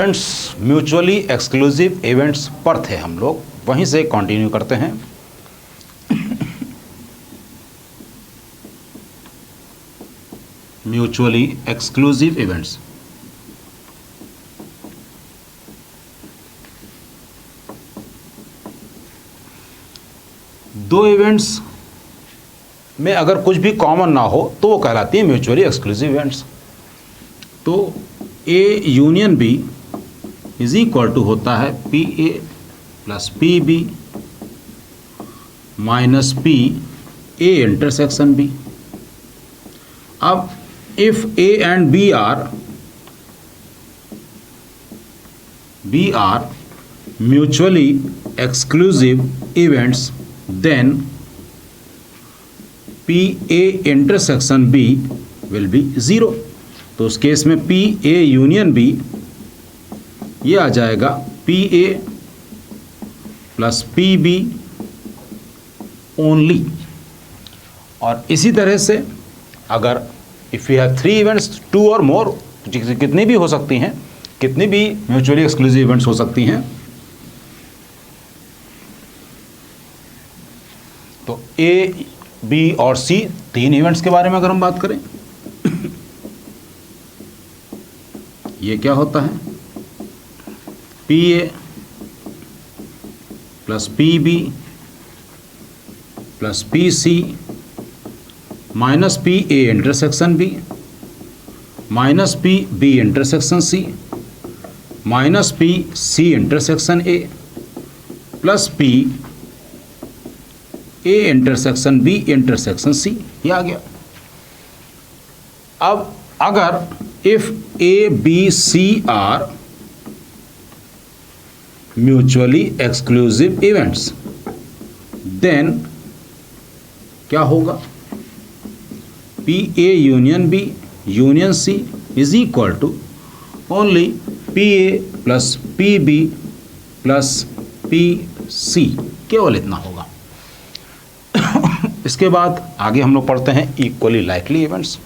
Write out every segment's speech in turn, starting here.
Events mutually exclusive events पर थे हम लोग, वहीं से कंटिन्यू करते हैं। Mutually exclusive events. दो इवेंट्स में अगर कुछ भी कॉमन ना हो तो वो कहलाती है म्यूचुअली एक्सक्लूसिव इवेंट्स। तो A union B is equal to होता है P A plus P B minus P A intersection B. अब if A and B are mutually exclusive events, then P A intersection B will be zero. तो उस case में P A union B ये आ जाएगा P A plus P B only. और इसी तरह से अगर इफ़ यू हैव 3 इवेंट्स, 2 और मोर, कितनी भी हो सकती हैं, कितनी भी म्यूचुअली एक्सक्लूसिव इवेंट्स हो सकती हैं। तो ए बी और सी 3 इवेंट्स के बारे में अगर हम बात करें, ये क्या होता है P A plus P B plus P C minus P A intersection B minus P B intersection C minus P C intersection A plus P A intersection B intersection C. ये आ गया। अब अगर if A B C are mutually exclusive events, then क्या होगा P A union B union C is equal to only P A plus P B plus P C, केवल इतना होगा। इसके बाद आगे हम लोग पढ़ते हैं इक्वली लाइकली इवेंट्स।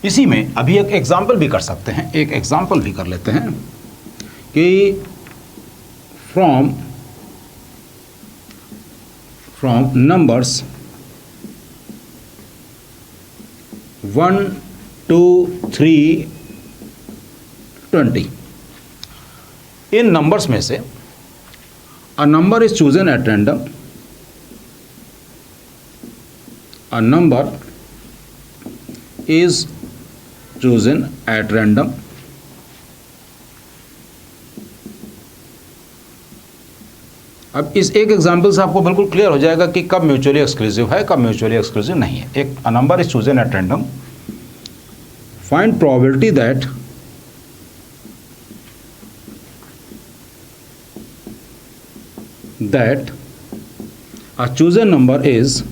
इसी में अभी एक एग्जाम्पल भी कर सकते हैं, एक एग्जाम्पल भी कर लेते हैं कि फ्रॉम नंबर्स 1 2 3 20, इन नंबर्स में से a number is chosen at random, a number is chosen at random अब इस एक एग्जाम्पल से आपको बिल्कुल क्लियर हो जाएगा कि कब म्यूचुअली एक्सक्लूसिव है, कब म्यूचुअली एक्सक्लूसिव नहीं है। एक a number is chosen at random, find probability that a chosen number is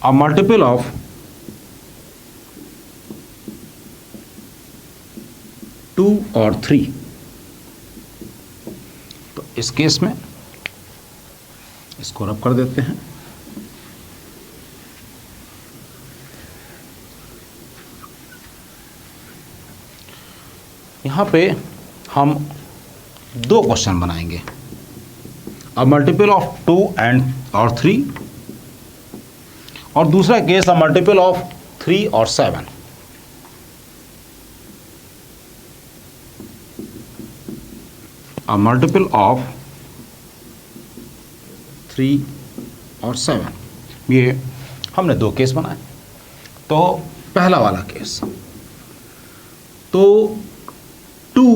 a multiple of two और 3। तो इस केस में इसको रब कर देते हैं। यहाँ पे हम 2 क्वेश्चन बनाएंगे, अ मल्टीपल ऑफ 2 एंड और 3, और दूसरा केस अ मल्टीपल ऑफ 3 और 7। अ मल्टीपल ऑफ 3 और 7, ये हमने 2 केस बनाए। तो पहला वाला केस, तो 2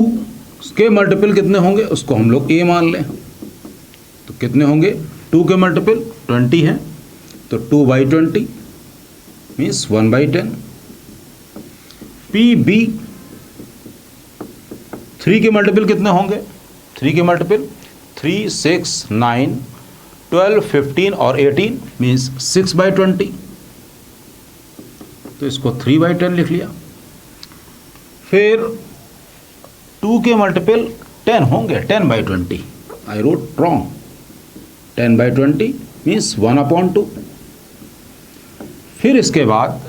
के मल्टीपल कितने होंगे उसको हम लोग a मान लें। तो कितने होंगे 2 के मल्टीपल 20 हैं, तो 2/20 मीन्स 1/10। PB 3 के मल्टीपल कितने होंगे, 3 के मल्टीपल 3, 6, 9, 12, 15 और 18 मीन्स 6/20। तो इसको 3/10 लिख लिया। फिर 2 के मल्टीपल 10 होंगे, 10/20, आई रोट रॉन्ग, 10/20 मीन्स 1/2। फिर इसके बाद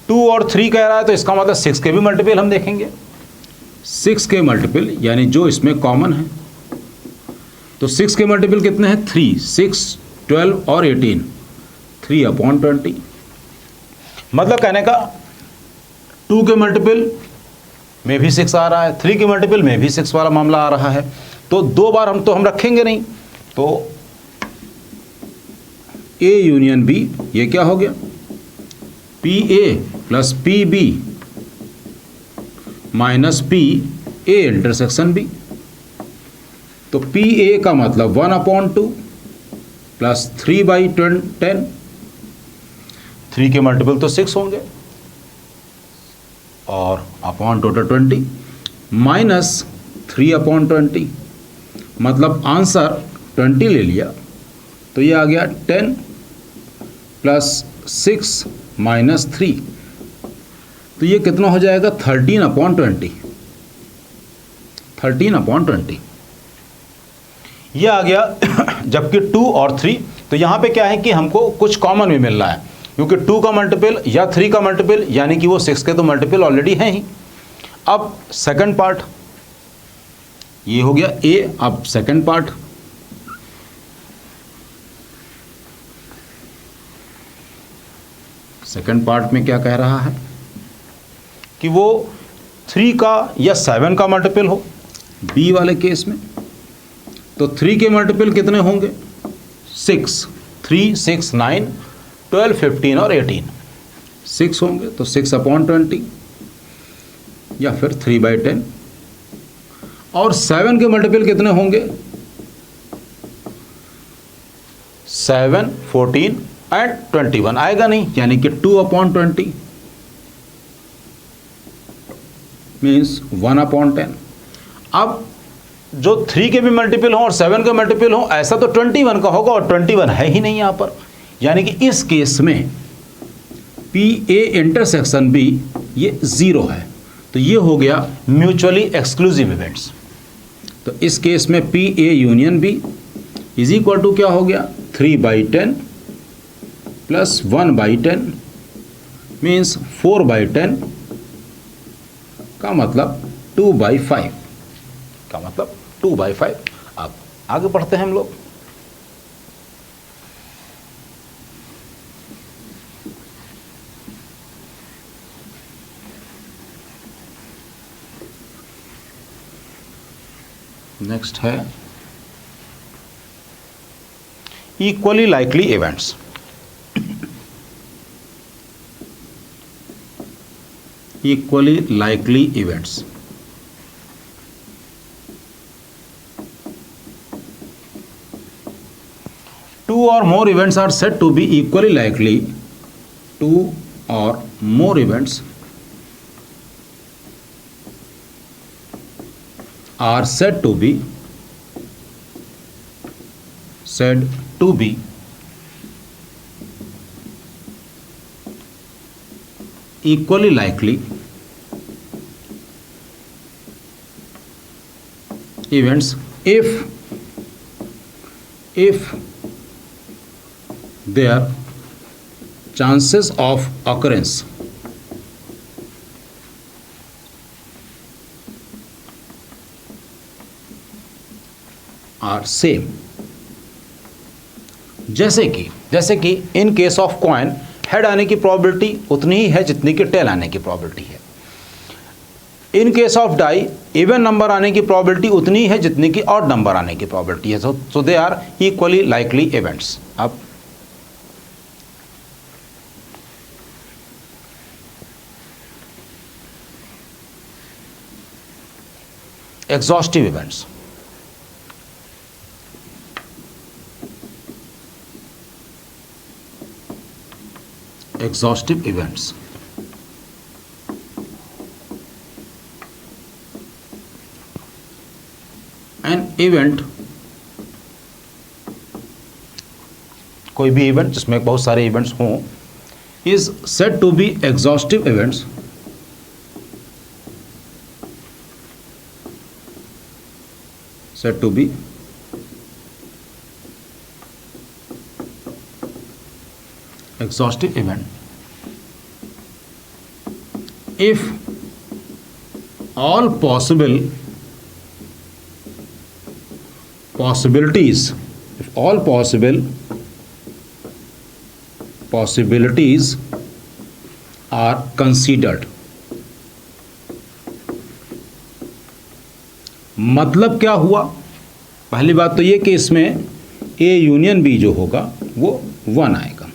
2 और 3 कह रहा है, तो इसका मतलब 6 के भी मल्टीपल हम देखेंगे, 6 के मल्टीपल यानी जो इसमें कॉमन है। तो 6 के मल्टीपल कितने हैं? 3, 6, 12 और 18, 3/20। मतलब कहने का 2 के मल्टीपल में भी 6 आ रहा है, 3 के मल्टीपल में भी 6 वाला मामला आ रहा है। तो 2 बार हम रखेंगे नहीं। तो A यूनियन B, ये क्या हो गया? PA plus PB minus PA intersection B। तो PA का मतलब 1/2 प्लस 3/10, 3 के मल्टीपल तो 6 होंगे और अपॉन टोटल 20 माइनस 3/20, मतलब आंसर 20 ले लिया। तो ये आ गया 10 प्लस 6 माइनस 3, तो ये कितना हो जाएगा? 13/20, 13/20 ये आ गया। जबकि 2 और 3, तो यहाँ पे क्या है कि हमको कुछ कॉमन भी मिल रहा है, क्योंकि 2 का मल्टीपल या 3 का मल्टीपल यानी कि वो 6 के तो मल्टीपल ऑलरेडी हैं ही। अब सेकंड पार्ट ये हो गया A। अब सेकंड पार्ट, सेकंड पार्ट में क्या कह रहा है कि वो 3 का या 7 का मल्टीपल हो B वाले केस में। तो 3 के मल्टीपल कितने होंगे? 6, 3, 6, 9, 12, 15 और 18, 6 होंगे। तो 6/20 या फिर 3/10। और 7 के मल्टीपल कितने होंगे? 7, 14 एंड 21 आएगा नहीं, यानी कि 2/20 मीन्स 1/10। अब जो 3 के भी मल्टीपल हो और 7 के मल्टीपल हो, ऐसा तो 21 का होगा, और 21 है ही नहीं यहाँ पर, यानी कि इस केस में PA इंटरसेक्शन B ये 0 है। तो ये हो गया म्यूचुअली एक्सक्लूसिव इवेंट्स। तो इस केस में PA union B is equal to क्या हो गया? 3/10 प्लस 1/10 मीन्स 4/10 का मतलब 2/5 का मतलब 2/5। अब आगे बढ़ते हैं हम लोग। नेक्स्ट है equally likely events. Equally likely events, two or more events are said to be equally likely. 2 or more events are said to be equally likely events if their chances of occurrence are same। जैसे कि इन case of coin head आने की probability उतनी ही है जितनी कि tell आने की प्रोबेबिलिटी है। In case of die even number आने की प्रोबेबिलिटी उतनी है जितनी कि ऑड नंबर आने की प्रोबेबिलिटी है। So they are equally likely events. अब exhaustive events, exhaustive events, an event, कोई भी इवेंट जिसमें बहुत सारे इवेंट्स हों is said to be exhaustive events said to be exhaustive event if all possibilities are considered। मतलब क्या हुआ? पहली बात तो ये कि इसमें ए यूनियन बी जो होगा वो 1 आएगा।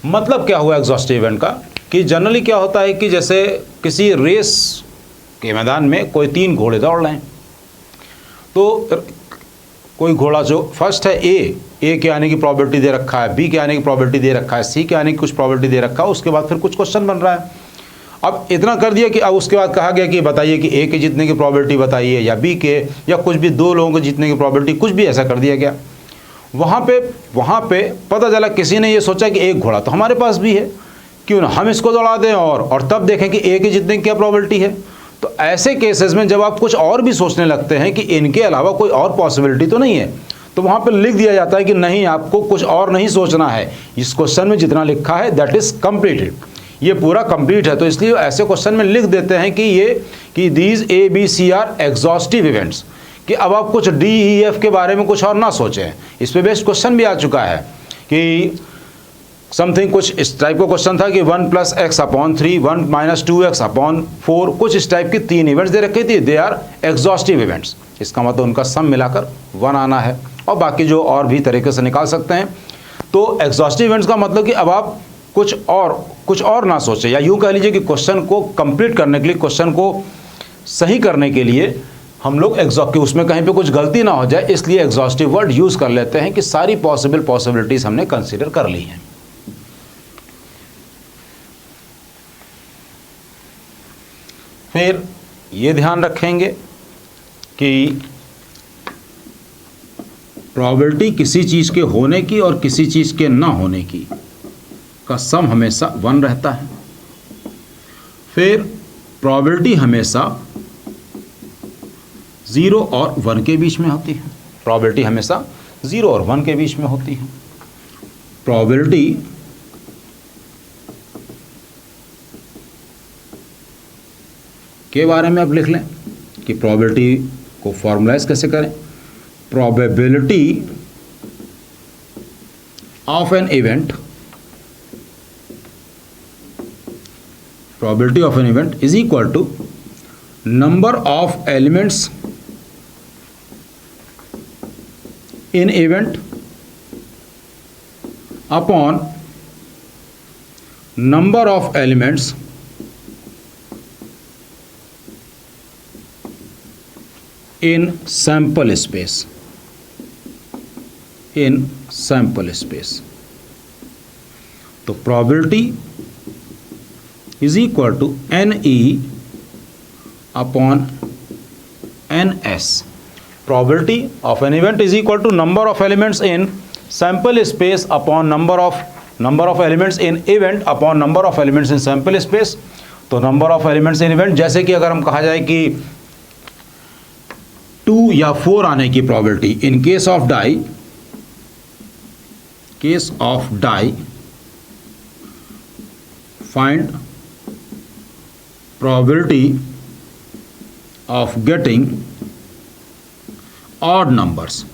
मतलब क्या हुआ एग्जॉस्टिव इवेंट का कि जनरली क्या होता है कि जैसे किसी रेस के मैदान में कोई 3 घोड़े दौड़ रहे हैं, तो कोई घोड़ा जो फर्स्ट है ए के आने की प्रोबेबिलिटी दे रखा है, बी के आने की प्रोबेबिलिटी दे रखा है, सी के आने की कुछ प्रोबेबिलिटी दे रखा है, उसके बाद फिर कुछ क्वेश्चन बन रहा है। अब इतना कर दिया कि अब उसके बाद कहा गया कि बताइए कि ए के जीतने की प्रोबेबिलिटी बताइए या बी के या कुछ भी 2 लोगों के जीतने की प्रोबेबिलिटी, कुछ भी ऐसा कर दिया गया। वहाँ पे पता चला किसी ने ये सोचा कि एक घोड़ा तो हमारे पास भी है, क्यों ना हम इसको दौड़ा दें और तब देखें कि ए के जीतने की क्या प्रोबेबिलिटी है। तो ऐसे केसेस में जब आप कुछ और भी सोचने लगते हैं कि इनके अलावा कोई और पॉसिबिलिटी तो नहीं है, तो वहाँ पे लिख दिया जाता है कि नहीं, आपको कुछ और नहीं सोचना है, इस क्वेश्चन में जितना लिखा है दैट इज कंप्लीटेड, ये पूरा कंप्लीट है। तो इसलिए ऐसे क्वेश्चन में लिख देते हैं कि these A B C are exhaustive events, कि अब आप कुछ डी ई एफ के बारे में कुछ और ना सोचें। इस पे बेस्ट क्वेश्चन भी आ चुका है कि समथिंग, कुछ इस टाइप का क्वेश्चन था कि 1 + x/3 1 - 2x/4, कुछ इस टाइप की 3 इवेंट्स दे रखी थी, दे आर एग्जॉस्टिव इवेंट्स। इसका मतलब उनका सम मिलाकर 1 आना है, और बाकी जो और भी तरीके से निकाल सकते हैं। तो एग्जॉस्टिव इवेंट्स का मतलब कि अब आप कुछ और ना सोचें, या यूँ कह लीजिए कि क्वेश्चन को कंप्लीट करने के लिए, क्वेश्चन को सही करने के लिए हम लोग कि उसमें कहीं पे कुछ गलती ना हो जाए, इसलिए एग्जॉस्टिव वर्ड यूज़ कर लेते हैं कि सारी पॉसिबिलिटीज़ हमने कंसीडर कर ली हैं। फिर ये ध्यान रखेंगे कि प्रोबेबिलिटी किसी चीज़ के होने की और किसी चीज़ के ना होने की का सम हमेशा 1 रहता है। फिर प्रोबेबिलिटी हमेशा 0 और 1 के बीच में होती है। प्रोबेबिलिटी हमेशा 0 और 1 के बीच में होती है। प्रोबेबिलिटी के बारे में अब लिख लें कि प्रोबेबिलिटी को फॉर्मुलाइज कैसे करें। Probability of an event is equal to number of elements in event upon number of elements in sample space तो probability is equal to NE upon NS। Probability of an event is equal to number of elements in sample space upon number of elements in event upon number of elements in sample space। तो number of elements in event, जैसे कि अगर हम कहा जाए कि 2 या 4 आने की probability in case of die find probability of getting odd numbers.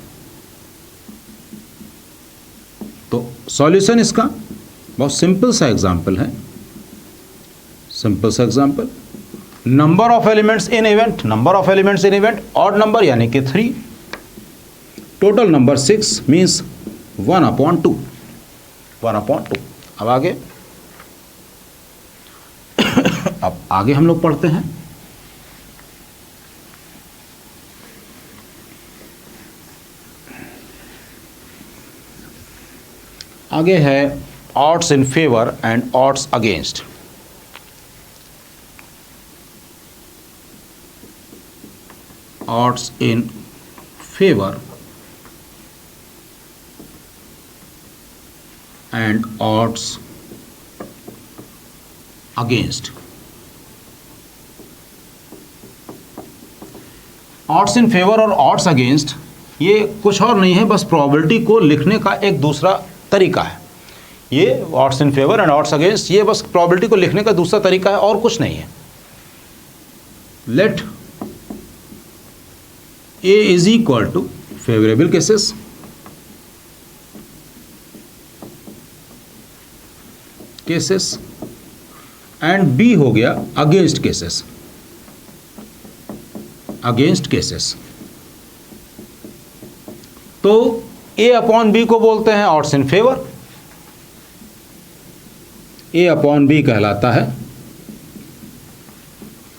तो सॉल्यूशन इसका बहुत सिंपल सा एग्जांपल है, number of elements in event, odd number यानी कि 3, टोटल नंबर 6 मीन्स 1/2। अब आगे हम लोग पढ़ते हैं। आगे है odds in favor and odds against। odds in favor and odds against। Odds in favour और ऑड्स अगेंस्ट ये कुछ और नहीं है, बस प्रोबेबिलिटी को लिखने का एक दूसरा तरीका है। ये odds in favour and odds against ये बस प्रोबेबिलिटी को लिखने का दूसरा तरीका है और कुछ नहीं है। Let A is equal to favourable cases and B हो गया अगेंस्ट केसेस। तो ए अपॉन बी को बोलते हैं odds in favour, A upon B कहलाता है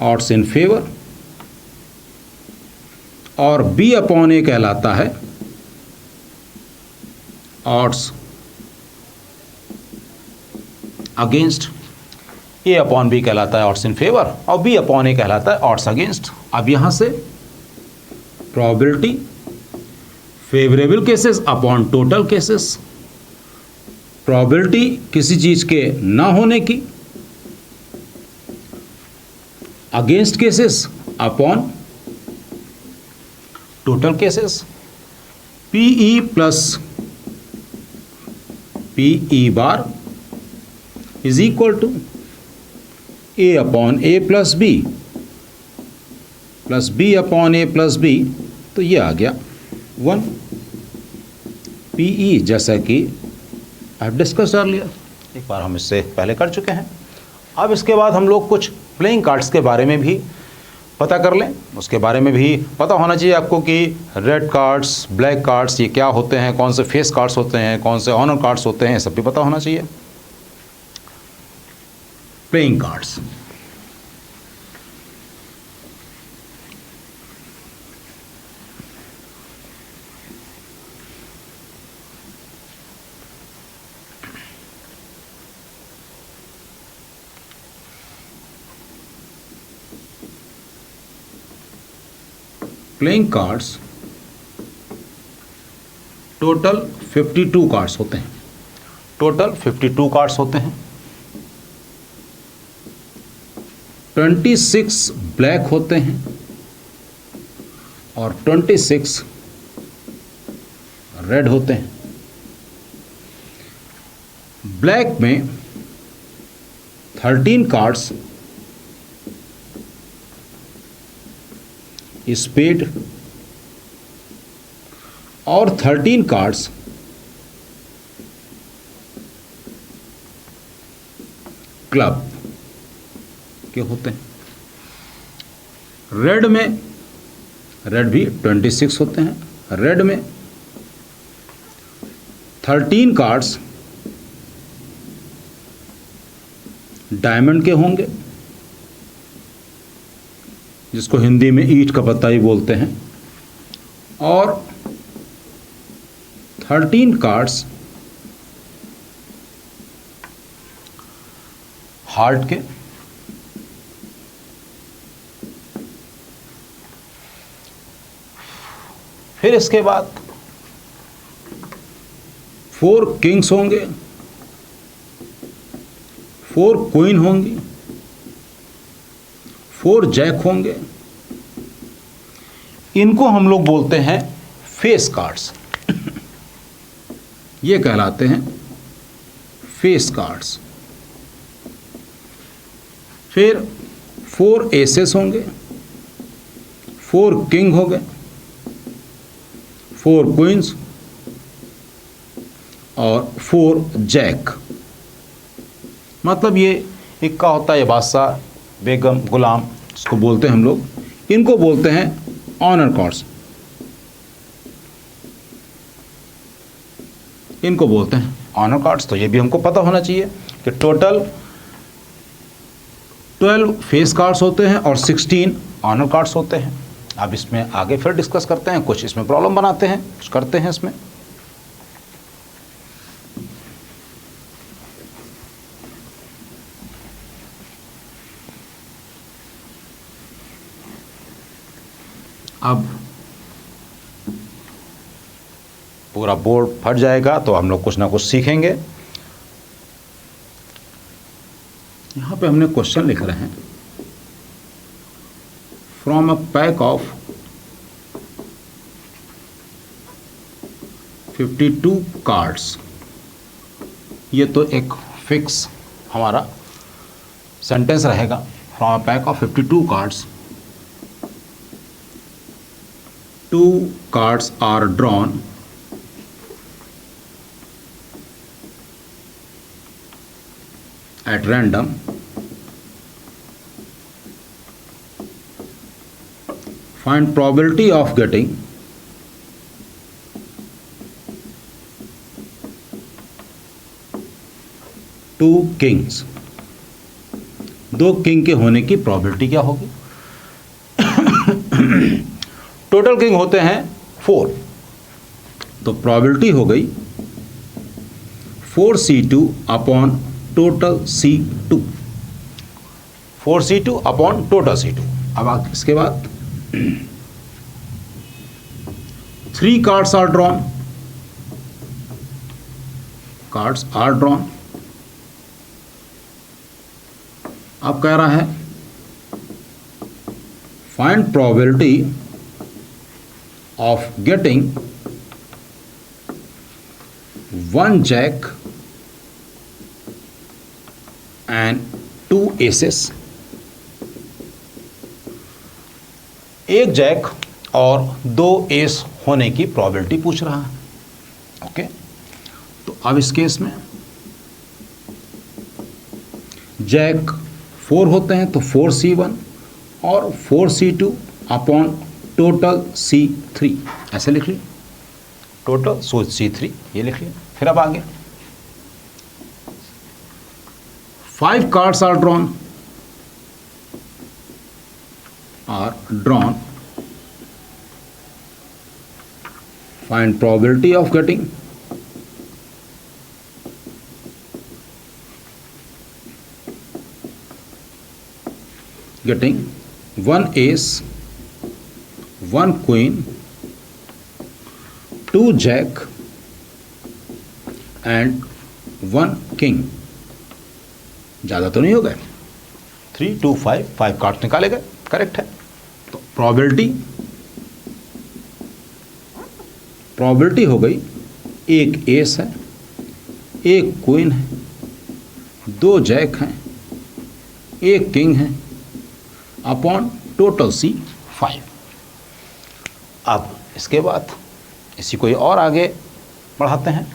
ऑड्स इन फेवर और बी अपॉन ए कहलाता है odds against. A upon B कहलाता है ऑड्स इन फेवर और बी अपॉन ए कहलाता है ऑड्स अगेंस्ट। अब यहां से probability favourable cases upon total cases, probability किसी चीज के ना होने की, against cases upon total cases. P E plus P E bar is equal to A upon A plus B upon A plus B. तो ये आ गया 1 पीई, जैसा कि आई डिस्कस अर्लियर, एक बार हम इससे पहले कर चुके हैं। अब इसके बाद हम लोग कुछ प्लेइंग कार्ड्स के बारे में भी पता कर लें। उसके बारे में भी पता होना चाहिए आपको कि रेड कार्ड्स, ब्लैक कार्ड्स ये क्या होते हैं, कौन से फेस कार्ड्स होते हैं, कौन से ऑनर कार्ड्स होते हैं, सब भी पता होना चाहिए। Playing cards, playing cards total 52 cards होते हैं। टोटल 52 कार्ड्स होते हैं। 26 ब्लैक होते हैं और 26 रेड होते हैं। ब्लैक में 13 कार्ड्स स्पेड और 13 कार्ड्स क्लब के होते हैं। रेड भी 26 होते हैं। रेड में 13 कार्ड्स डायमंड के होंगे, जिसको हिंदी में ईंट का पत्ता ही बोलते हैं, और 13 कार्ड्स हार्ट के। फिर इसके बाद 4 किंग्स होंगे, 4 क्वीन होंगी, 4 जैक होंगे। इनको हम लोग बोलते हैं फेस कार्ड्स। ये कहलाते हैं फेस कार्ड्स। फिर 4 एसेस होंगे, 4 किंग हो गए, 4 क्वींस और 4 जैक। मतलब ये इक्का होता है, ये बादशाह, बेगम, गुलाम, इसको बोलते हैं हम लोग। इनको बोलते हैं ऑनर कार्ड्स। इनको बोलते हैं ऑनर कार्ड्स। तो ये भी हमको पता होना चाहिए कि टोटल 12 फेस कार्ड्स होते हैं और 16 ऑनर कार्ड्स होते हैं। अब इसमें आगे फिर डिस्कस करते हैं, कुछ इसमें प्रॉब्लम बनाते हैं, कुछ करते हैं इसमें। अब पूरा बोर्ड फट जाएगा तो हम लोग कुछ ना कुछ सीखेंगे। यहाँ पे हमने क्वेश्चन लिख रहे हैं, from a pack of 52 cards, ये तो एक फिक्स हमारा सेंटेंस रहेगा। From a pack of 52 cards 2 cards are drawn at random find probability of getting 2 kings, 2 king के होने की प्रोबेबिलिटी क्या होगी? टोटल किंग होते हैं 4, तो प्रोबेबिलिटी हो गई 4c2 upon total C2, 4c2 upon total C2। अब इसके बाद 3 cards are drawn, cards are drawn. अब कह रहा है find probability of getting 1 jack and 2 aces, 1 jack और 2 एस होने की प्रोबेबिलिटी पूछ रहा है। ओके, तो अब इस केस में जैक 4 होते हैं तो 4c1 और 4c2 अपॉन टोटल C3, ऐसे लिख लिया, टोटल C3 ये लिख लिया। फिर अब आगे 5 cards are drawn find probability of getting 1 ace, 1 queen, 2 jack and 1 king। ज़्यादा तो नहीं हो गए, 3 2 5 5 कार्ड्स निकाले गए, करेक्ट है। तो प्रोबेबिलिटी हो गई 1 एस है, 1 क्वीन है, 2 जैक हैं, 1 किंग है अपॉन टोटल C5। अब इसके बाद इसी को और आगे बढ़ाते हैं।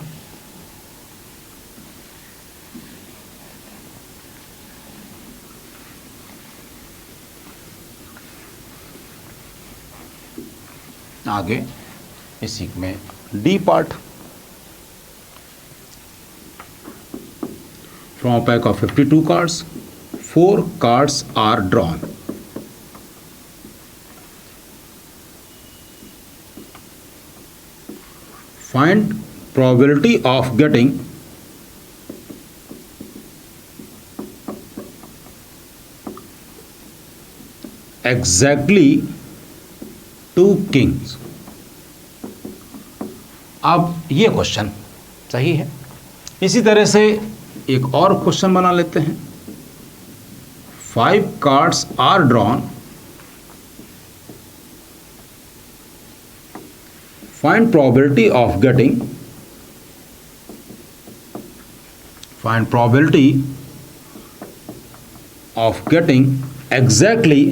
आगे इसी में D part, from a pack of 52 cards 4 cards are drawn, find probability of getting 2 kings. अब ये क्वेश्चन सही है। इसी तरह से एक और क्वेश्चन बना लेते हैं। 5 cards are drawn, find probability of getting exactly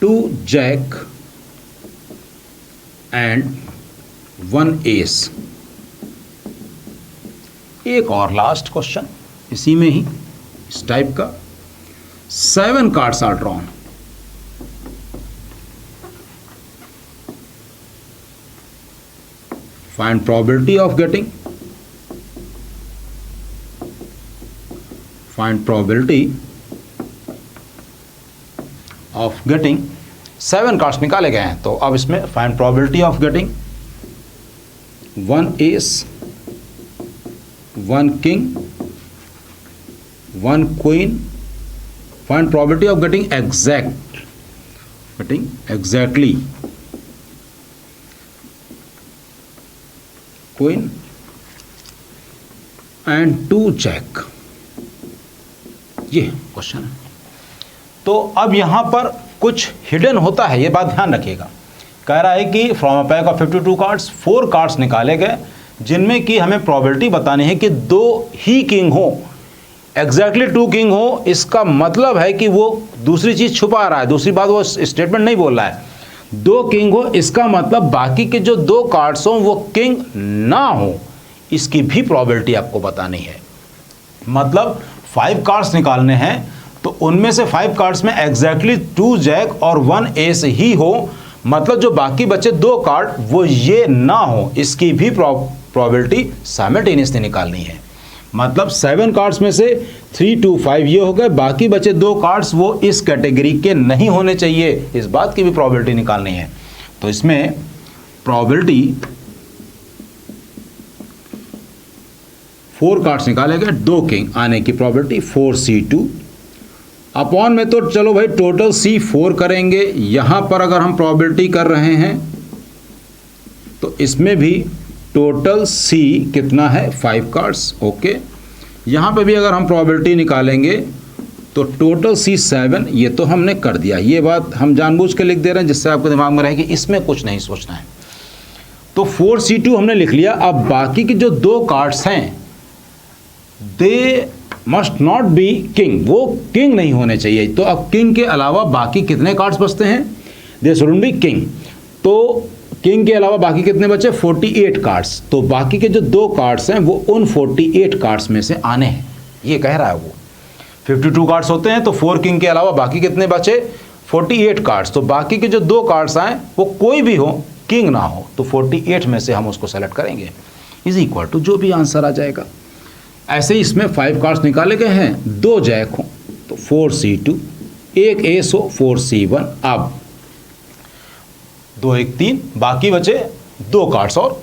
2 jack and 1 ace. एक और लास्ट क्वेश्चन इसी में ही इस टाइप का। 7 cards are drawn, find probability of getting 7 cards निकाले गए हैं। तो अब इसमें find probability of getting 1 ace, 1 king, 1 queen, find probability of getting exactly queen and 2 jack. ये क्वेश्चन है। तो अब यहां पर कुछ हिडन होता है, ये बात ध्यान रखिएगा। कह रहा है कि from a pack of 52 cards 4 cards निकाले गए जिनमें कि हमें प्रोबेबिलिटी बतानी है कि 2 ही किंग हो, एग्जैक्टली 2 किंग हो। इसका मतलब है कि वो दूसरी चीज़ छुपा रहा है, दूसरी बात वो स्टेटमेंट नहीं बोल रहा है। 2 किंग हो इसका मतलब बाकी के जो 2 कार्ड्स हों वो किंग ना हो, इसकी भी प्रोबेबिलिटी आपको बतानी है। मतलब 5 कार्ड्स निकालने हैं तो उनमें से 5 कार्ड्स में एग्जैक्टली 2 जैक और 1 एस ही हो, मतलब जो बाकी बचे 2 कार्ड वो ये ना हो, इसकी भी प्रोबेबिलिटी साइमल्टेनियसली निकालनी है। मतलब 7 कार्ड्स में से 3 2 5 ये हो गए, बाकी बचे 2 कार्ड्स वो इस कैटेगरी के नहीं होने चाहिए, इस बात की भी प्रोबेबिलिटी निकालनी है। तो इसमें प्रोबेबिलिटी 4 कार्ड्स निकाले गए, 2 किंग आने की प्रोबेबिलिटी 4C2 अपॉन में, तो चलो भाई टोटल C4 करेंगे। यहां पर अगर हम प्रोबेबिलिटी कर रहे हैं तो इसमें भी टोटल C कितना है 5 कार्ड्स, ओके। यहां पे भी अगर हम प्रोबेबिलिटी निकालेंगे तो टोटल C 7, ये तो हमने कर दिया, ये बात हम जानबूझ के लिख दे रहे हैं जिससे आपके दिमाग में रहे कि इसमें कुछ नहीं सोचना है। तो 4C2 हमने लिख लिया। अब बाकी के जो 2 कार्ड्स हैं they must not be king, वो किंग नहीं होने चाहिए। तो अब किंग के अलावा बाकी कितने कार्ड्स बचते हैं, दे शुडंट बी किंग। तो किंग के अलावा बाकी कितने बचे 48 कार्ड्स, तो बाकी के जो 2 कार्ड्स हैं वो उन 48 कार्ड्स में से आने हैं, ये कह रहा है वो। 52 कार्ड्स होते हैं तो 4 किंग के अलावा बाकी कितने बचे 48 कार्ड्स, तो बाकी के जो 2 कार्ड्स आए वो कोई भी हो, किंग ना हो, तो 48 में से हम उसको सेलेक्ट करेंगे, इज इक्वल टू जो भी आंसर आ जाएगा। ऐसे ही इसमें 5 कार्ड्स निकाले गए हैं, 2 जैक हो तो 4C2, 1 एस हो 4C1। अब 2 1 3, बाकी बचे 2 कार्ड्स और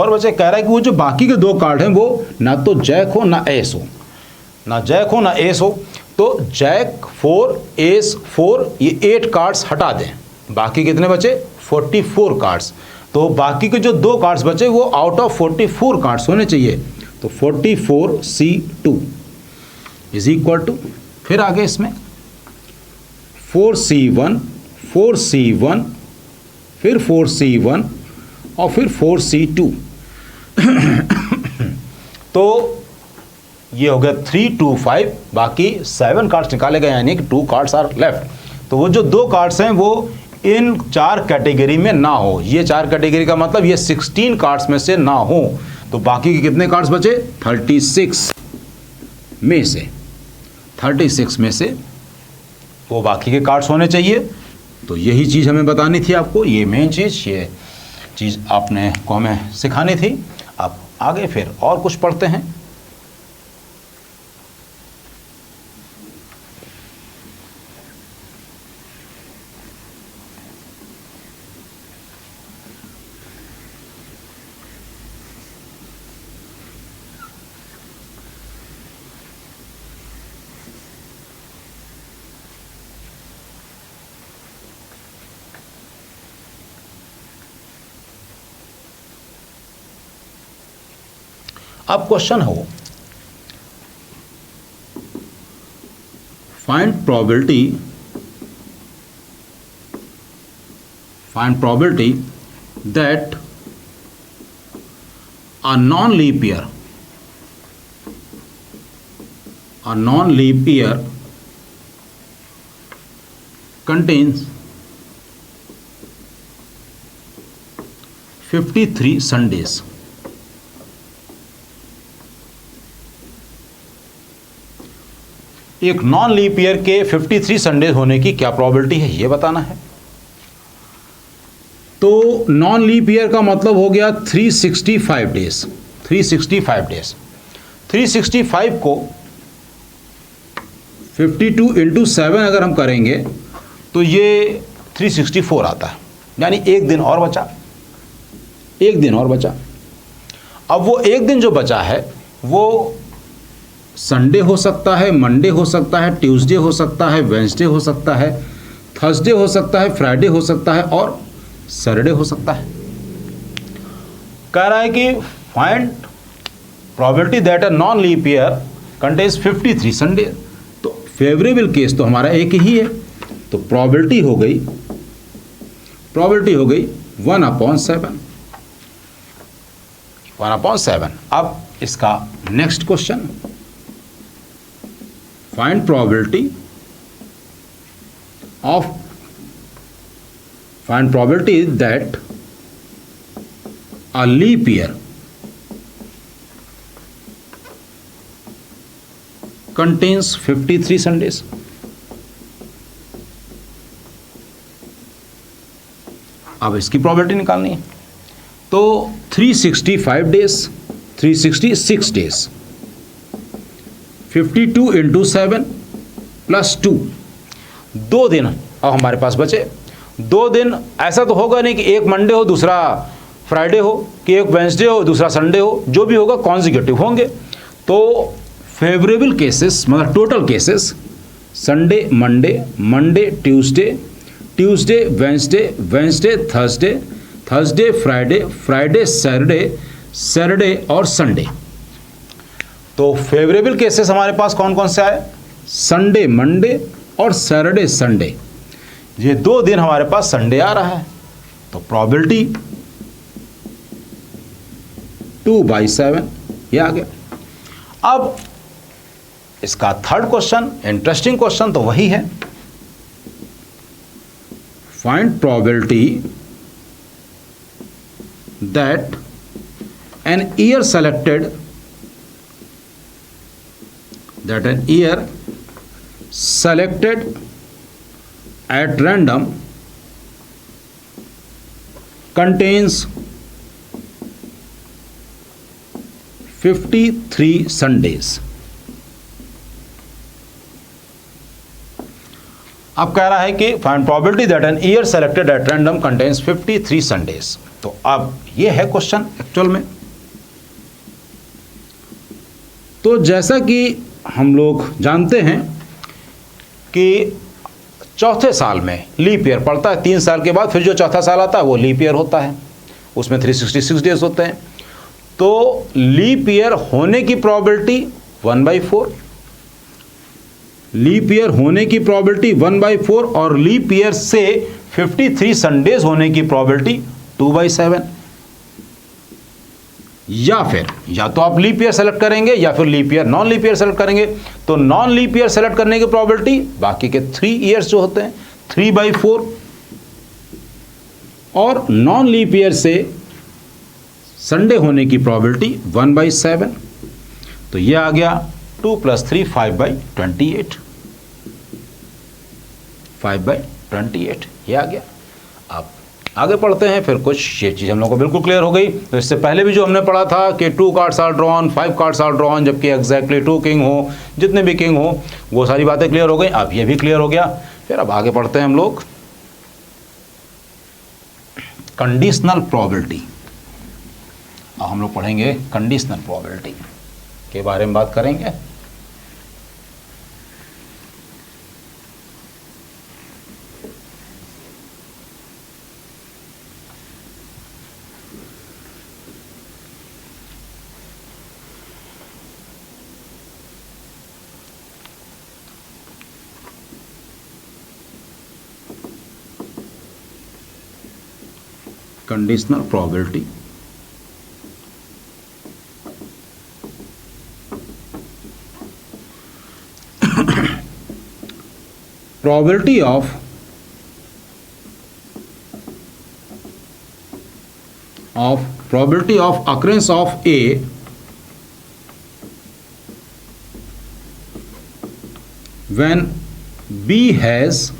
बचे। कह रहा है कि वो जो बाकी के 2 कार्ड हैं वो ना तो जैक हो ना एस हो, ना जैक हो ना एस हो। तो जैक 4 एस 4, ये 8 कार्ड्स हटा दें, बाकी कितने बचे 44 कार्ड्स। तो बाकी के जो 2 कार्ड्स बचे वो आउट ऑफ 44 कार्ड्स होने चाहिए, तो 44C2 इज इक्वल टू, फिर आगे इसमें 4C1 4C1 फिर 4C1 और फिर 4C2 तो ये हो गया 3 2 5, बाकी 7 कार्ड्स निकाले गए, यानी कि 2 कार्ड्स आर लेफ्ट। तो वो जो 2 कार्ड्स हैं वो इन 4 कैटेगरी में ना हो, ये 4 कैटेगरी का मतलब ये 16 कार्ड्स में से ना हो। तो बाकी के कितने कार्ड्स बचे 36 में से, 36 में से वो बाकी के कार्ड्स होने चाहिए। तो यही चीज़ हमें बतानी थी आपको, ये मेन चीज़, ये चीज़ आपने को हमें सिखानी थी। अब आगे फिर और कुछ पढ़ते हैं। अब क्वेश्चन हो find probability that a non-leap year contains 53 Sundays. एक नॉन लीप ईयर के 53 संडे होने की क्या प्रोबेबिलिटी है ये बताना है। तो नॉन लीप ईयर का मतलब हो गया 365 डेज। 365 को 52 इंटू 7 अगर हम करेंगे तो ये 364 आता है, यानी एक दिन और बचा, एक दिन और बचा। अब वो एक दिन जो बचा है वो संडे हो सकता है, मंडे हो सकता है, ट्यूसडे हो सकता है, वेंसडे हो सकता है, थर्सडे हो सकता है, फ्राइडे हो सकता है और सैटरडे हो सकता है। कह रहा है कि find probability that a non leap year contains 53 Sunday. तो फेवरेबल केस तो हमारा एक ही है, तो प्रोबेबिलिटी हो गई 1/7, 1/7। अब इसका next question, find probability that a leap year contains 53 Sundays। अब इसकी प्रोबेबिलिटी निकालनी है, तो 365 डेज, 366 डेज, 52 × 7 + 2, 2 दिन अब हमारे पास बचे। 2 दिन ऐसा तो होगा नहीं कि एक मंडे हो दूसरा फ्राइडे हो, कि एक वेंसडे हो दूसरा संडे हो, जो भी होगा कॉन्जिक्यूटिव होंगे। तो फेवरेबल केसेस मतलब total cases Sunday Monday, Monday Tuesday, Tuesday Wednesday, Wednesday Thursday, Thursday Friday, Friday Saturday, Saturday और संडे। तो फेवरेबल केसेस हमारे पास कौन कौन से आए? संडे मंडे और सैटरडे संडे। ये 2 दिन हमारे पास संडे आ रहा है, तो प्रोबेबिलिटी 2/7 ये आ गया। अब इसका थर्ड क्वेश्चन, इंटरेस्टिंग क्वेश्चन तो वही है, find probability that an year selected at random contains 53 Sundays। अब कह रहा है कि find probability that an year selected at random contains 53 Sundays. तो अब ये है क्वेश्चन एक्चुअल में। तो जैसा कि हम लोग जानते हैं कि चौथे साल में लीप ईयर पड़ता है, 3 साल के बाद फिर जो चौथा साल आता है वो लीप ईयर होता है, उसमें 366 डेज होते हैं। तो लीप ईयर होने की प्रोबेबिलिटी 1/4, लीप ईयर होने की प्रोबेबिलिटी 1/4 और लीप ईयर से 53 संडेज होने की प्रोबेबिलिटी 2/7। या फिर या तो आप लीप ईयर सेलेक्ट करेंगे या फिर leap year non leap year select करेंगे। तो नॉन लीप ईयर सेलेक्ट करने की प्रोबेबिलिटी बाकी के 3 ईयर्स जो होते हैं 3/4 और नॉन लीप ईयर से संडे होने की प्रोबेबिलिटी 1/7। तो ये आ गया 2 + 3 5/28, 5/28 ये आ गया। अब आगे पढ़ते हैं, फिर कुछ ये चीज़ हम लोग को बिल्कुल क्लियर हो गई। तो इससे पहले भी जो हमने पढ़ा था कि 2 cards are drawn, 5 cards are drawn, जबकि एग्जैक्टली 2 किंग हो, जितने भी किंग हो, वो सारी बातें क्लियर हो गई। अब ये भी क्लियर हो गया। फिर अब आगे पढ़ते हैं हम लोग कंडीशनल प्रोबेबिलिटी। अब हम लोग पढ़ेंगे कंडीशनल प्रोबेबिलिटी के बारे में बात करेंगे। Conditional probability probability of occurrence of A when B has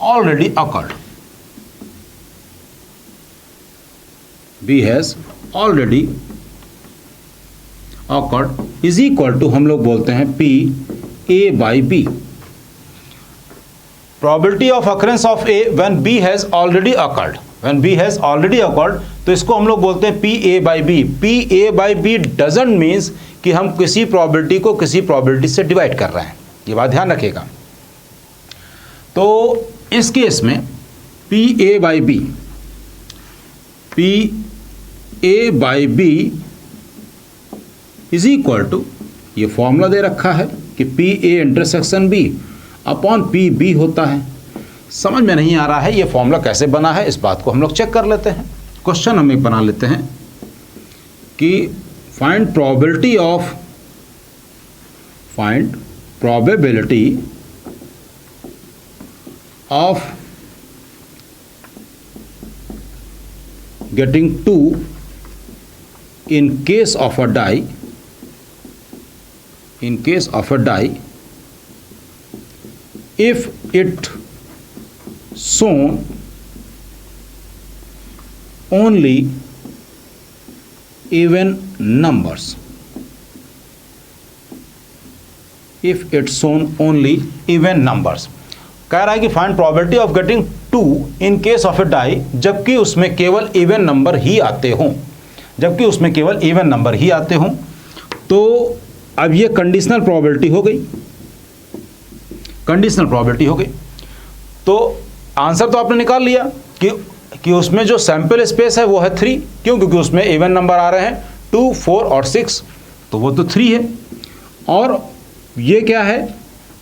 already occurred, B has already occurred is equal to, हम लोग बोलते हैं P A/B। probability of occurrence of A when B has already occurred, when B has already occurred, तो इसको हम लोग बोलते हैं P A/B। P A/B doesn't means कि हम किसी probability को किसी probability से डिवाइड कर रहे हैं, ये बात ध्यान रखिएगा। तो इस केस में P A/B is equal to, ये फॉर्मूला दे रखा है कि P A intersection B upon P B होता है। समझ में नहीं आ रहा है ये फॉर्मूला कैसे बना है, इस बात को हम लोग चेक कर लेते हैं। क्वेश्चन हम एक बना लेते हैं कि find probability of getting 2 in case of a die if it shown only even numbers. If it's shown only even numbers, कह रहा है कि find probability of getting 2 in case of a die, जबकि उसमें केवल इवन नंबर ही आते हों, तो अब ये कंडीशनल प्रोबेबिलिटी हो गई। तो आंसर तो आपने निकाल लिया कि उसमें जो सैंपल स्पेस है वो है 3, क्यों? क्योंकि उसमें इवन नंबर आ रहे हैं 2, 4 और 6, तो वो तो 3 है। और ये क्या है?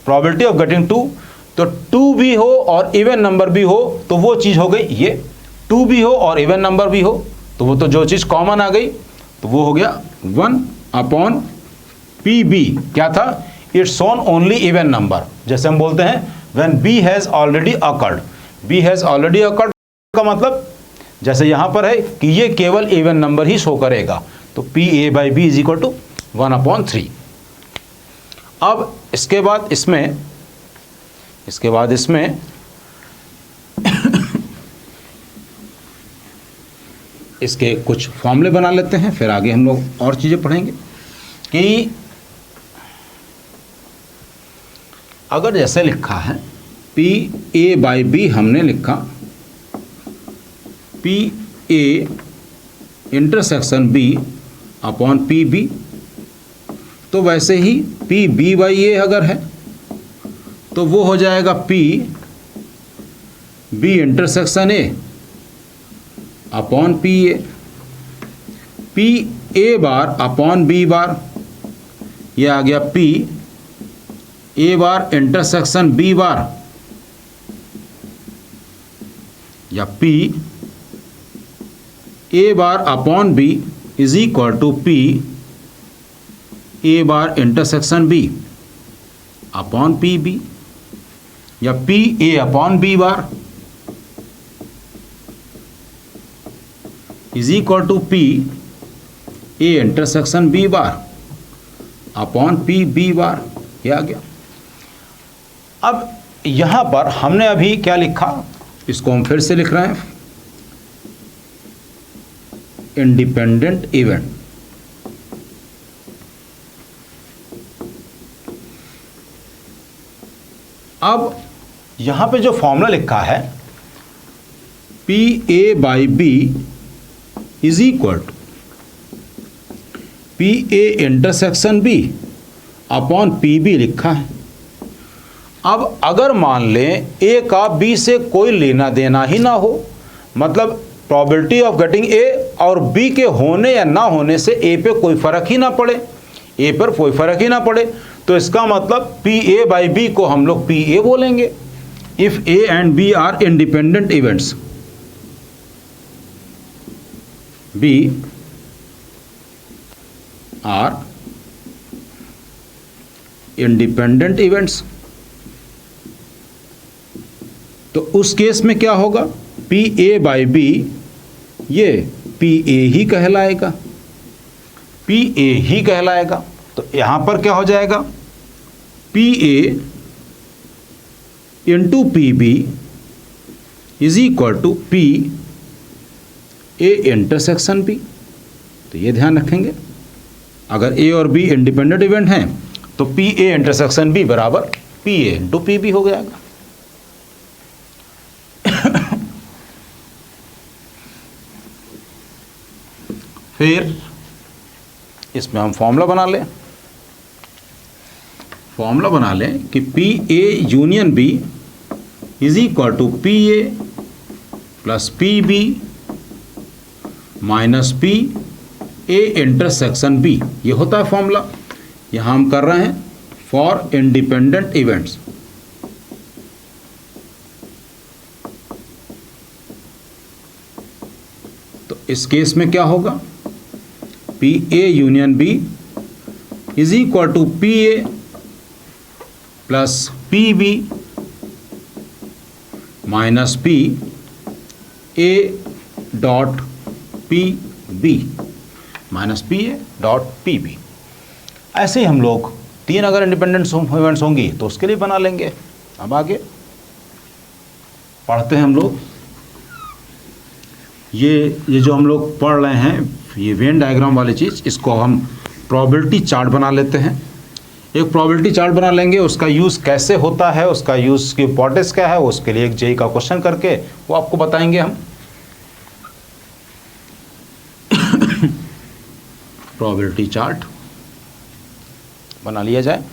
प्रोबेबिलिटी ऑफ गेटिंग 2, तो 2 भी हो और इवन नंबर भी हो तो वो चीज़ हो गई ये, 2 भी हो और इवन नंबर भी हो तो वो तो जो चीज़ कॉमन आ गई तो वो हो गया 1/PB। क्या था? It's shown only even number. जैसे हम बोलते हैं when B has already occurred, का मतलब जैसे यहाँ पर है कि ये केवल इवन नंबर ही शो करेगा, तो PA/B इज इक्वल टू 1/3। अब इसके बाद इसमें इसके कुछ फॉर्मूले बना लेते हैं, फिर आगे हम लोग और चीज़ें पढ़ेंगे। कि अगर जैसे लिखा है PA/B, हमने लिखा PA इंटरसेक्शन B/PB, तो वैसे ही PB/A अगर है तो वो हो जाएगा PB इंटरसेक्शन A/PA, PA/B, ये आ गया PA इंटरसेक्शन B या PA/B is equal to PA intersection B/PB या PA/B is equal to PA intersection B/PB। ये आ गया। अब यहां पर हमने अभी क्या लिखा, इसको हम फिर से लिख रहे हैं, इंडिपेंडेंट इवेंट। अब यहां पे जो फॉर्मूला लिखा है PA/B is equal to PA intersection B/PB लिखा है। अब अगर मान लें A का B से कोई लेना देना ही ना हो, मतलब प्रोबेबिलिटी ऑफ गेटिंग A और B के होने या ना होने से A पे कोई फर्क ही ना पड़े, तो इसका मतलब PA/B को हम लोग PA बोलेंगे। If A and B are independent events, B are independent events, तो उस केस में क्या होगा? PA/B ये PA ही कहलाएगा। तो यहां पर क्या हो जाएगा? PA into PB is equal to PA intersection B। तो ये ध्यान रखेंगे, अगर A और B इंडिपेंडेंट इवेंट हैं तो PA इंटरसेक्शन B बराबर PA इंटू PB हो जाएगा। फिर इसमें हम फॉर्मूला बना लें कि PA union B is equal to PA plus PB minus PA intersection B। ये होता है फॉर्मूला। यहाँ हम कर रहे हैं फॉर इंडिपेंडेंट इवेंट्स। इस केस में क्या होगा, P A union B is equal to P A plus P B minus P A dot P B minus P A dot P B. ऐसे ही हम लोग 3 अगर इंडिपेंडेंट इवेंट्स होंगी तो उसके लिए बना लेंगे। अब आगे पढ़ते हैं हम लोग। ये जो हम लोग पढ़ रहे हैं, ये वेन डायग्राम वाली चीज़, इसको हम प्रोबेबिलिटी चार्ट बना लेते हैं। एक प्रोबेबिलिटी चार्ट बना लेंगे, उसका यूज़ कैसे होता है, उसका यूज़ की इंपॉर्टेंस क्या है, उसके लिए एक जेई का क्वेश्चन करके वो आपको बताएंगे हम। प्रोबेबिलिटी चार्ट बना लिया जाए।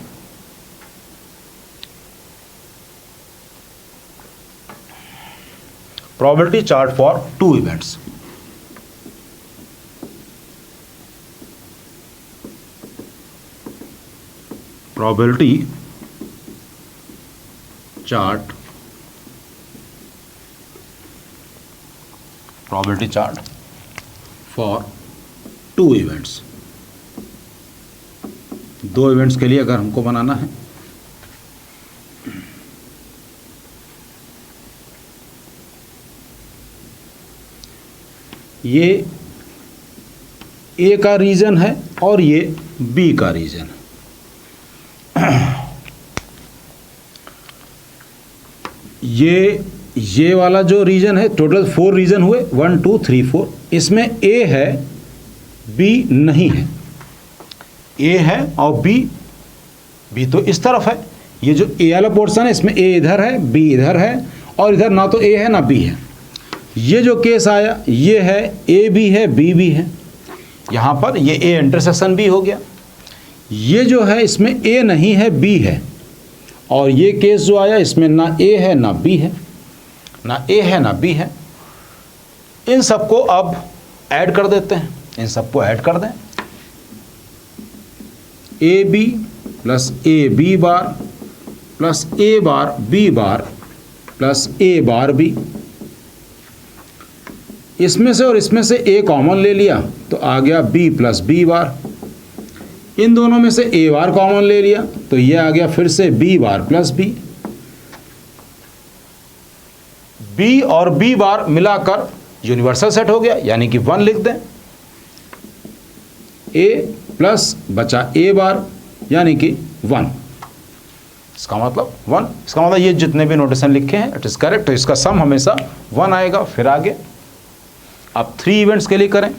Probability chart for 2 events. Probability chart for 2 events. 2 events के लिए अगर हमको बनाना है, ये ए का रीजन है और ये बी का रीजन है। ये वाला जो रीजन है, टोटल 4 रीजन हुए, 1 2 3 4। इसमें ए है, बी नहीं है। ए है और बी तो इस तरफ है। ये जो ए वाला पोर्शन है, इसमें ए इधर है, बी इधर है, और इधर ना तो ए है ना बी है। ये जो केस आया, ये है ए भी है बी भी है। यहाँ पर ये ए इंटरसेक्शन बी हो गया। ये जो है इसमें ए नहीं है बी है, और ये केस जो आया इसमें ना ए है ना बी है, ना ए है ना बी है। इन सबको अब ऐड कर देते हैं, इन सबको ऐड कर दें। A B plus A B bar plus A bar B bar plus A bar B. इसमें से और इसमें से ए कॉमन ले लिया तो आ गया बी प्लस बी बार। इन दोनों में से ए बार कॉमन ले लिया तो ये आ गया फिर से B bar plus B. B और बी बार मिलाकर यूनिवर्सल सेट हो गया, यानी कि 1 लिख दें। ए प्लस बचा ए बार यानी कि 1। इसका मतलब 1, इसका मतलब ये जितने भी नोटेशन लिखे हैं इट इज करेक्ट। तो इसका सम हमेशा 1 आएगा। फिर आगे आप 3 इवेंट्स के लिए करें।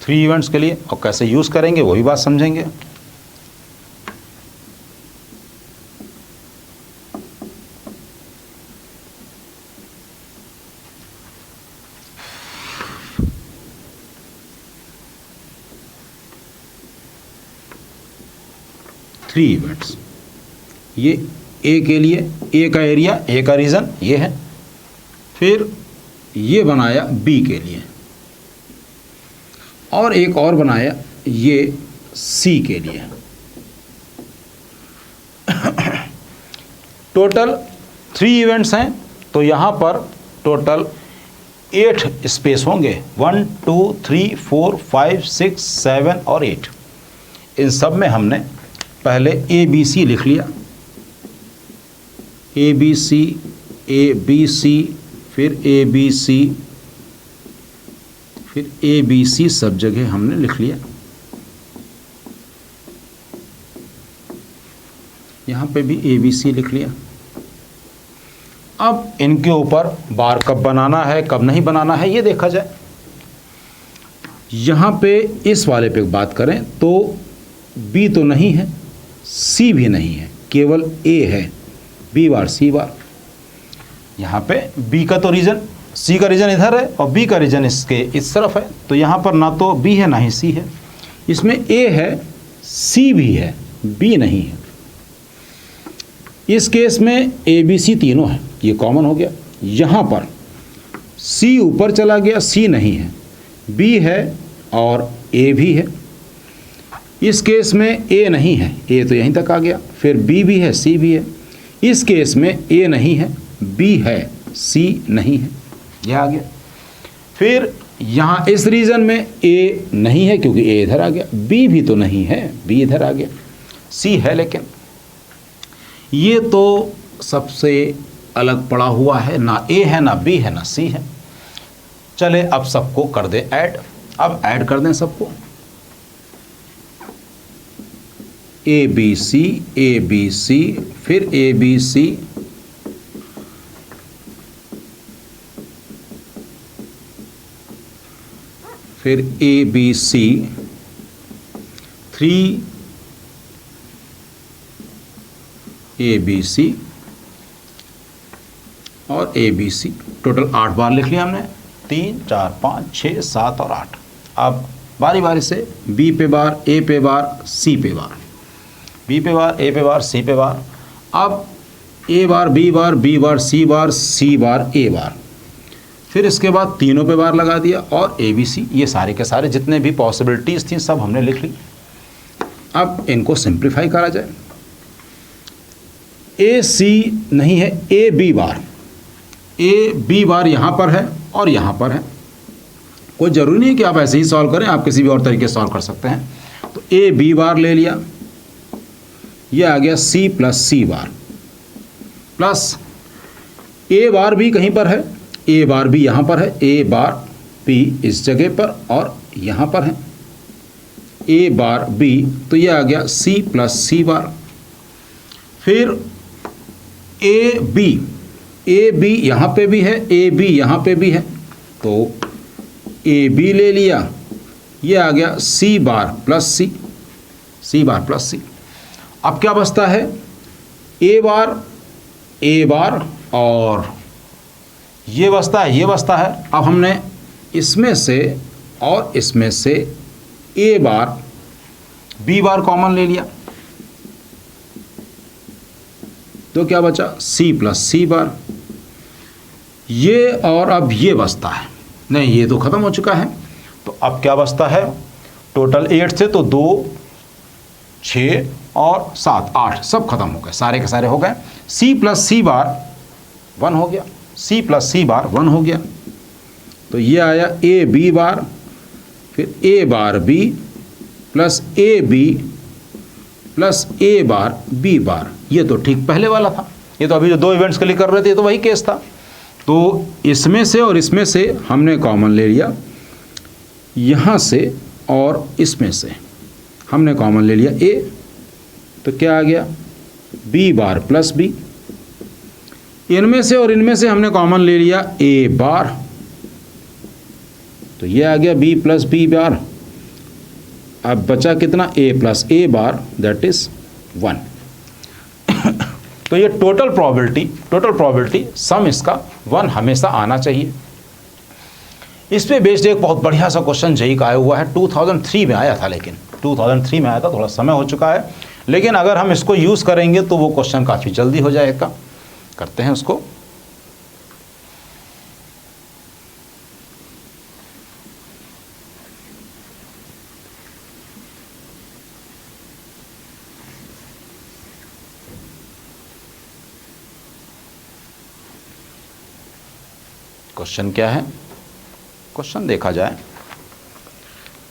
थ्री इवेंट्स के लिए और कैसे यूज करेंगे वही बात समझेंगे। थ्री इवेंट्स, ये ए के लिए, ए का एरिया, ए का रीजन ये है। फिर ये बनाया बी के लिए, और एक और बनाया ये सी के लिए। टोटल 3 इवेंट्स हैं तो यहाँ पर टोटल 8 स्पेस होंगे। 1 2 3 4 5 6 7 और 8। इन सब में हमने पहले ए बी सी लिख लिया, ए बी सी, फिर ए बी सी, फिर ए बी सी सब जगह हमने लिख लिया। यहाँ पे भी ए बी सी लिख लिया। अब इनके ऊपर बार कब बनाना है कब नहीं बनाना है ये देखा जाए। यहाँ पे इस वाले पे बात करें तो बी तो नहीं है, सी भी नहीं है, केवल ए है, बी बार सी बार। यहाँ पे बी का तो रीजन, सी का रीजन इधर है और बी का रीजन इसके इस तरफ है, तो यहाँ पर ना तो बी है ना ही सी है। इसमें ए है, सी भी है, बी नहीं है। इस केस में ए बी सी तीनों है, ये कॉमन हो गया। यहाँ पर सी ऊपर चला गया, सी नहीं है, बी है और ए भी है। इस केस में ए नहीं है, ए तो यहीं तक आ गया, फिर बी भी है, सी भी है। इस केस में ए नहीं है, बी है, सी नहीं है, यह आ गया। फिर यहाँ इस रीजन में ए नहीं है क्योंकि ए इधर आ गया, बी भी तो नहीं है, बी इधर आ गया, सी है लेकिन। ये तो सबसे अलग पड़ा हुआ है, ना ए है, ना बी है, ना सी है। चले अब सबको कर दे ऐड, अब ऐड कर दें सबको, ए बी सी, फिर ए बी सी, फिर A B C, 3 A B सी और ए बी सी, टोटल 8 बार लिख लिया हमने, 3 4 5 6 7 और 8। अब बारी बारी से बी पे बार, ए पे बार, सी पे बार, बी पे बार, ए पे बार, सी पे बार। अब ए bar, B bar, B bar, C bar, C bar, A बार, फिर इसके बाद तीनों पे बार लगा दिया और ए बी सी। ये सारे के सारे जितने भी पॉसिबिलिटीज़ थी सब हमने लिख ली। अब इनको सिंप्लीफाई करा जाए। ए सी नहीं है, A B bar, A B बार यहाँ पर है और यहाँ पर है। कोई ज़रूरी नहीं है कि आप ऐसे ही सॉल्व करें, आप किसी भी और तरीके से सॉल्व कर सकते हैं। तो ए बी बार ले लिया, ये आ गया C plus C bar, plus A बार भी कहीं पर है, ए बार भी यहाँ पर है, ए बार बी इस जगह पर और यहाँ पर है, ए बार बी, तो ये आ गया सी प्लस सी बार। फिर ए बी यहाँ पे भी है, ए बी यहाँ पे भी है, तो ए बी ले लिया, ये आ गया सी बार प्लस सी, सी बार प्लस सी। अब क्या बचता है, ए बार और ये बचता है, ये बचता है। अब हमने इसमें से और इसमें से ए बार बी बार कॉमन ले लिया, तो क्या बचा, सी प्लस सी बार। ये और अब ये बचता है, नहीं ये तो ख़त्म हो चुका है। तो अब क्या बचता है, टोटल 8 से तो 2 6 और 7 8 सब खत्म हो गए, सारे के सारे हो गए। सी प्लस सी बार 1 हो गया, सी प्लस सी बार 1 हो गया, तो ये आया ए बी बार, फिर A bar B plus A B plus A bar B bar. ये तो ठीक पहले वाला था, ये तो अभी जो 2 इवेंट्स के लिए कर रहे थे तो वही केस था। तो इसमें से और इसमें से हमने कॉमन ले लिया, यहाँ से और इसमें से हमने कॉमन ले लिया ए, तो क्या आ गया, बी बार प्लस बी। इनमें से और इनमें से हमने कॉमन ले लिया ए बार, तो ये आ गया बी प्लस बी बार। अब बचा कितना, A plus A bar, that is 1। तो ये टोटल प्रोबेबिलिटी सम इसका 1 हमेशा आना चाहिए। इस पे बेस्ड एक बहुत बढ़िया सा क्वेश्चन जेईई का आया हुआ है, 2003 में आया था, लेकिन 2003 में आया था, थोड़ा समय हो चुका है, लेकिन अगर हम इसको यूज़ करेंगे तो वो क्वेश्चन काफ़ी जल्दी हो जाएगा। करते हैं उसको। क्वेश्चन क्या है, क्वेश्चन देखा जाए,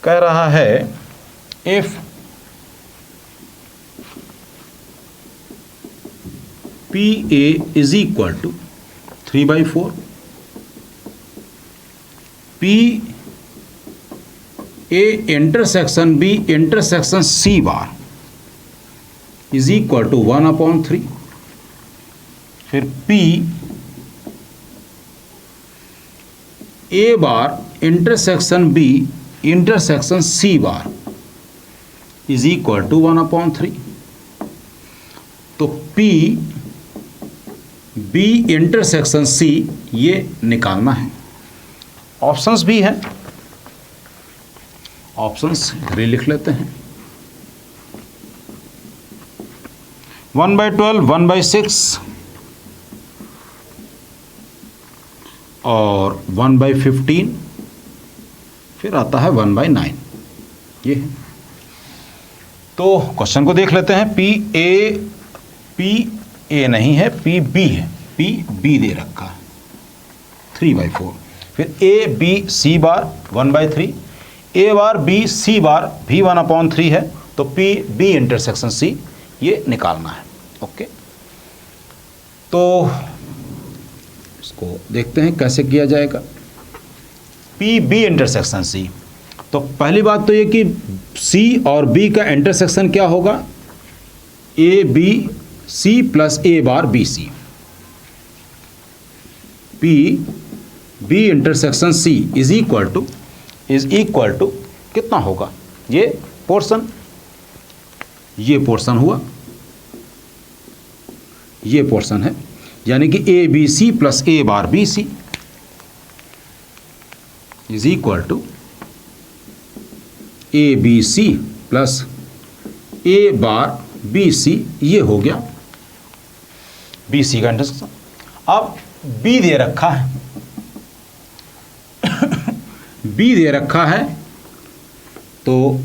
कह रहा है if P A is equal to 3/4, P A intersection B intersection C bar is equal to 1/3, फिर P A bar intersection B intersection C bar is equal to 1/3। तो पी बी इंटरसेक्शन सी ये निकालना है। Options भी हैं, options घरे लिख लेते हैं। 1/12, 1/6 और 1/15, फिर आता है 1/9, ये है। तो क्वेश्चन को देख लेते हैं। पी ए नहीं है, पी बी है, पी बी दे रखा है 3/4। फिर A B C bar 1/3, A bar B C बार भी 1/3 है, तो पी बी इंटरसेक्शन सी ये निकालना है। ओके, तो इसको देखते हैं कैसे किया जाएगा। पी बी इंटरसेक्शन सी, तो पहली बात तो ये कि सी और बी का इंटरसेक्शन क्या होगा, A B C plus A bar B C. P B intersection C is equal to कितना होगा, ये पोर्शन हुआ, ये पोर्शन है, यानी कि A B C plus A bar B C is equal to A B C plus A bar B C, ये हो गया बी सी का इंटरसेक्शन। अब बी दे रखा है बी दे रखा है, तो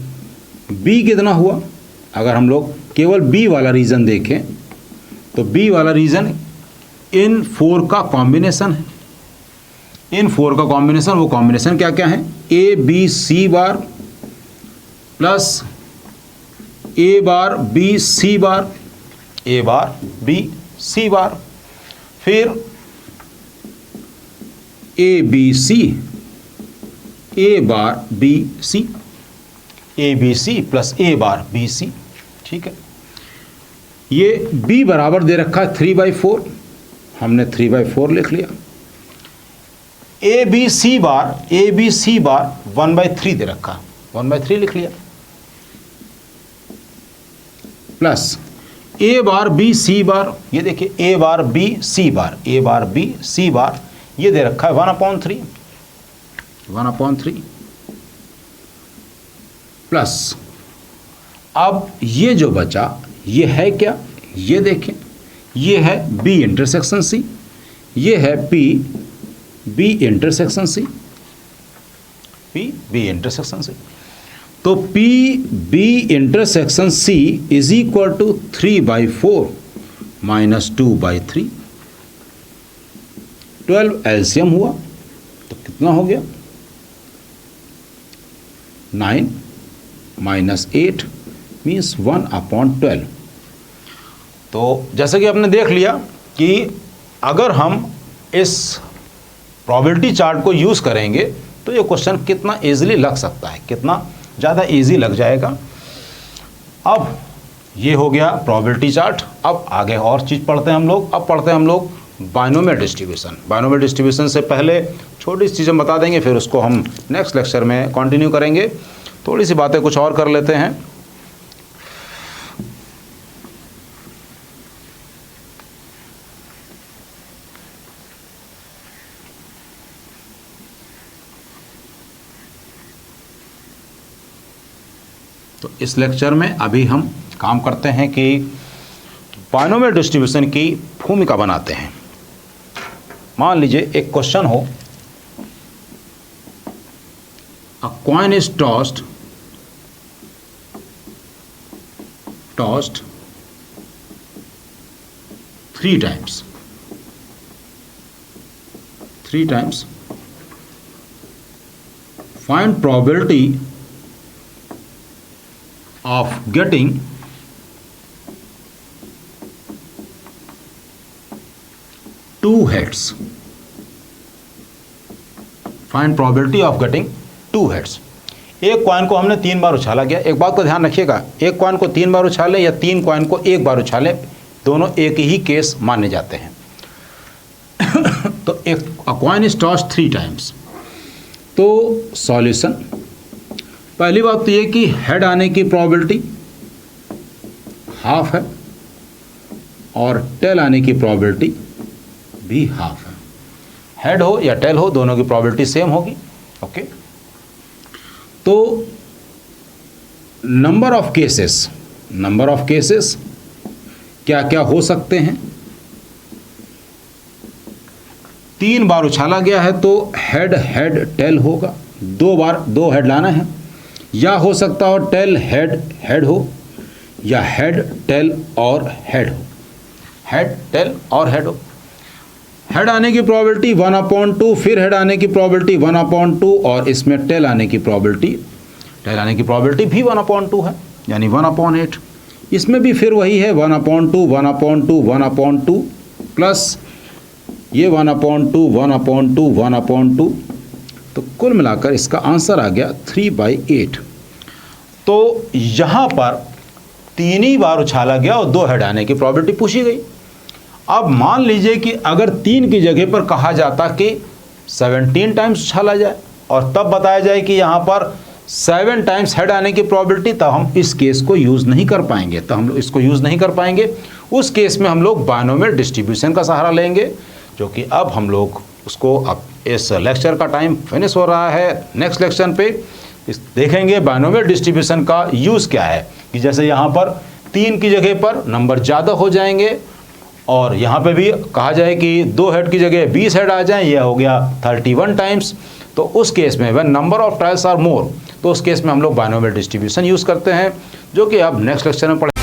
बी कितना हुआ, अगर हम लोग केवल बी वाला रीजन देखें तो बी वाला रीजन इन 4 का कॉम्बिनेशन है। इन 4 का कॉम्बिनेशन, वो कॉम्बिनेशन क्या क्या है, A B C bar plus A bar B C bar, A bar B C bar, फिर A B C A bar B C, A B C plus A bar B C. ठीक है, ये b बराबर दे रखा है 3/4, हमने 3/4 लिख लिया। ए बी सी बार 1/3 दे रखा है, 1/3 लिख लिया, plus A bar B C बार, ये देखिए ए बार बी सी बार ये दे रखा है 1/3 प्लस, अब ये जो बचा ये है क्या, ये देखें, ये है बी इंटरसेक्शन सी, ये है P B intersection C, P B intersection C. तो P B intersection C is equal to 3/4 minus 2/3, 12 LCM हुआ तो कितना हो गया, 9 माइनस 8 मीन्स 1/12। तो जैसे कि आपने देख लिया कि अगर हम इस प्रोबेबिलिटी चार्ट को यूज़ करेंगे तो ये क्वेश्चन कितना इजीली लग सकता है, कितना ज़्यादा इजी लग जाएगा। अब ये हो गया प्रोबेबिलिटी चार्ट। अब आगे और चीज़ पढ़ते हैं हम लोग। अब पढ़ते हैं हम लोग बाइनोमियल डिस्ट्रीब्यूशन। बाइनोमियल डिस्ट्रीब्यूशन से पहले छोटी सी चीज़ें बता देंगे, फिर उसको हम नेक्स्ट लेक्चर में कंटिन्यू करेंगे। थोड़ी सी बातें कुछ और कर लेते हैं। तो इस लेक्चर में अभी हम काम करते हैं कि बाइनोमियल डिस्ट्रीब्यूशन की भूमिका बनाते हैं। मान लीजिए एक क्वेश्चन हो, अ coin is tossed 3 times, 3 times. Find probability of getting two heads. Find probability of getting two heads. एक कॉइन को हमने 3 बार उछाला गया। एक बात को ध्यान रखिएगा, एक कॉइन को 3 बार उछाले या 3 कॉइन को 1 बार उछाले, दोनों एक ही केस माने जाते हैं। तो एक कॉइन इज टॉस्ड 3 times। तो सॉल्यूशन, पहली बात तो ये कि हेड आने की प्रोबेबिलिटी हाफ है और टेल आने की प्रोबेबिलिटी भी हाफ है। हेड हो या टेल हो, दोनों की प्रोबेबिलिटी सेम होगी। ओके, तो नंबर ऑफ केसेस क्या क्या हो सकते हैं। 3 बार उछाला गया है तो हेड हेड टेल होगा, 2 बार 2 हेड लाना है, या हो सकता हो टेल हेड हेड हो, या हेड टेल और हेड हो, हेड टेल और हेड हो। हेड आने की प्रोबेबिलिटी 1/2, फिर हेड आने की प्रोबेबिलिटी 1/2 और इसमें टेल आने की प्रोबेबिलिटी भी 1/2 है, यानी 1/8। इसमें भी फिर वही है 1/2 1/2 1/2 प्लस ये 1/2 1/2 1/2, तो कुल मिलाकर इसका आंसर आ गया 3/8। तो यहाँ पर 3 ही बार उछाला गया और 2 हेड आने की प्रोबेबिलिटी पूछी गई। अब मान लीजिए कि अगर 3 की जगह पर कहा जाता कि 17 टाइम्स उछाला जाए और तब बताया जाए कि यहाँ पर 7 टाइम्स हेड आने की प्रोबेबिलिटी, तब हम इस केस को यूज़ नहीं कर पाएंगे। उस केस में हम लोग बायनोमियल डिस्ट्रीब्यूशन का सहारा लेंगे, जो कि अब हम लोग उसको, अब इस लेक्चर का टाइम फिनिश हो रहा है, नेक्स्ट लेक्चर पे देखेंगे बायनोमियल डिस्ट्रीब्यूशन का यूज़ क्या है। कि जैसे यहाँ पर 3 की जगह पर नंबर ज़्यादा हो जाएंगे और यहाँ पे भी कहा जाए कि 2 हेड की जगह 20 हेड आ जाएं, यह हो गया 31 टाइम्स। तो उस केस में when number of trials are more, तो उस केस में हम लोग बायनोमियल डिस्ट्रीब्यूशन यूज़ करते हैं, जो कि अब नेक्स्ट लेक्चर में पढ़ेंगे।